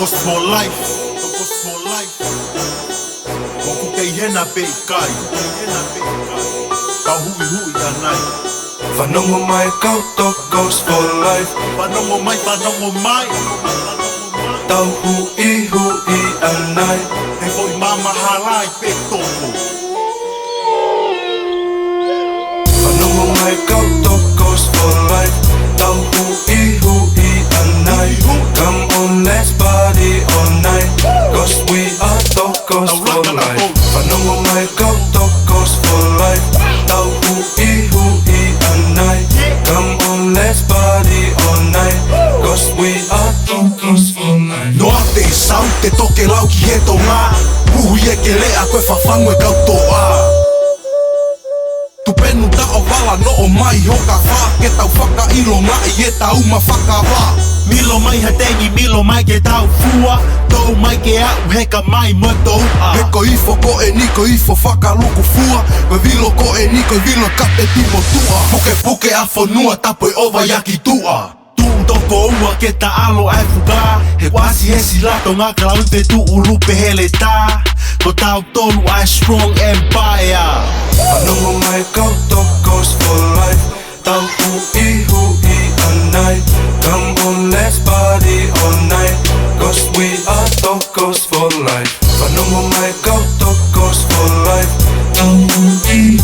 Tokos for life. Moku kei hena pe kai. Kau hui anai. Whanongo mai kau tokos for life. Whanongo mai. Tau hui anai. He hoi mama halai pe toko. Whanongo mai kau tokos for life. Tau hui anai. Come on, let's party all night, cause we are tokos for life. Whanongo mai kau tokos for life. Tau hui anai. Come on, let's party all night, cause we are tokos for life. No ate sau te toke lauki he tō ngā. Puhui e ke lea koe whawhango e kau toa. Tu penu ta o wala no o mai hoka wha. Ke tau whaka ilo ngai e tau ma whaka wha. Milo mai ha tengi, milo mai ke tau fua. Tau mai ke au heka mai mo tau a. Heko ifo ko e niko ifo whakaluku fua. Koe vilo ko e niko vilo kape timo tua. Puke a whanua tapoi owa yaki tua. Toko ua ke ta alo ai fuga. He wasi he si lato ngā kalau te tu urupe hele ta. Ko tau tolu ai strong empire. Whanongo mai kau tokos for life. Tau hui anai. Come on, let's party all night, cause we are tokos for life. Whanongo mai kau tokos for life. Tau hui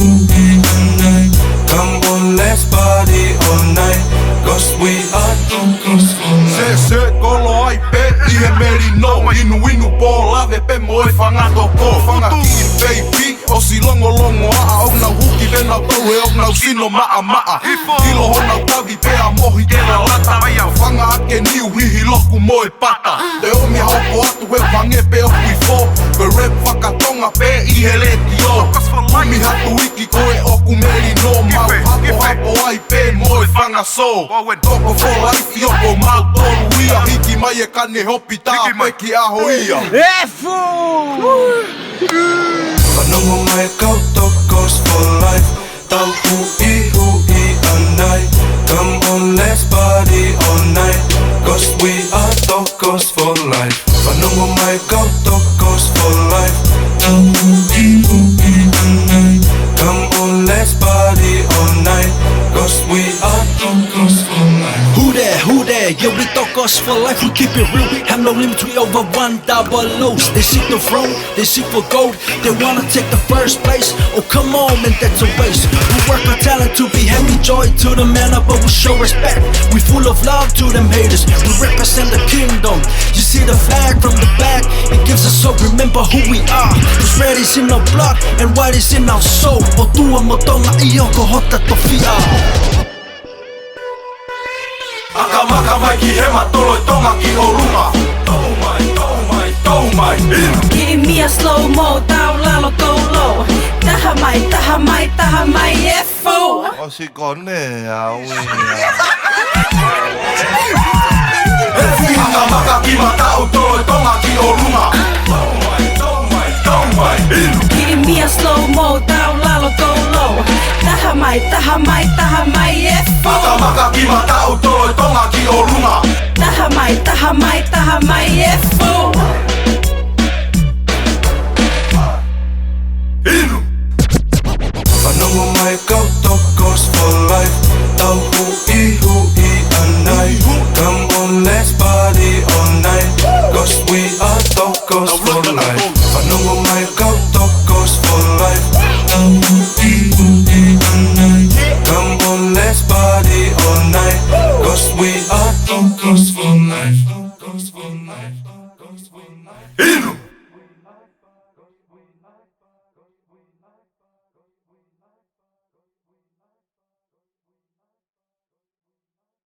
anai. Come on, let's party all night, cause we are tokos for life. Se kolo ai pe i he meri no. Inu po lave pe mo e whanga toko. Whanga ki baby o si longo a. O nau huki vena tau e o nau sino maa. Hilo ho nau tavi pe a mohi ke la lata. Whanga ake niu hihi loku mo e pata. Te o mi hauko atu he whange pe o kui fo. Koe rep whakatonga pe i he leti o. Mi hatu iki koe o ku meri no. Mau hapo ai pe mo e whanga so. Toko for life i oko mau toru ia. Hiki mai e kane hopi tā peki aho ia. Whanongo mai kau tokos for life. Tau hui anai. Come on, let's party all night, cause we are tokos for life. Whanongo mai kau tokos for life. Tau hui anai. Come on, let's party all night, cause we are tokos for life. Who there? Yeah, we tokos for life, we keep it real. Have no limits, we over 1,000. They seek the throne, they seek for gold. They wanna take the first place. Oh come on, man, that's a waste. We work our talent to be happy, joy to the man up, but we show respect. We full of love to them haters. We represent the kingdom. You see the flag from the back, it gives us hope. Remember who we are. Who's red is in our blood and white is in our soul. O tua mo tonga i oko hota tofia. Akamaka mai ki he matolo i tonga ki o runga. Tau mai, Give me a slow-mo, down lalo go low. Taha mai, F-O. O si kone au Akamaka ki matau tolo i tonga ki o runga. Tau mai, Give me a slow-mo, down lalo go low. Taha mai, F-O. Akamaka ki matau tolo i tonga ki o runga. Taha mai, F-O. Whanongo mai kau tokos for life. Tau hui anai. Come on, let's party all night, cause we are tokos for life. Whanongo mai kau tokos for life. Tau hui anai. Come on, let's party all night, cause we are tokos for life.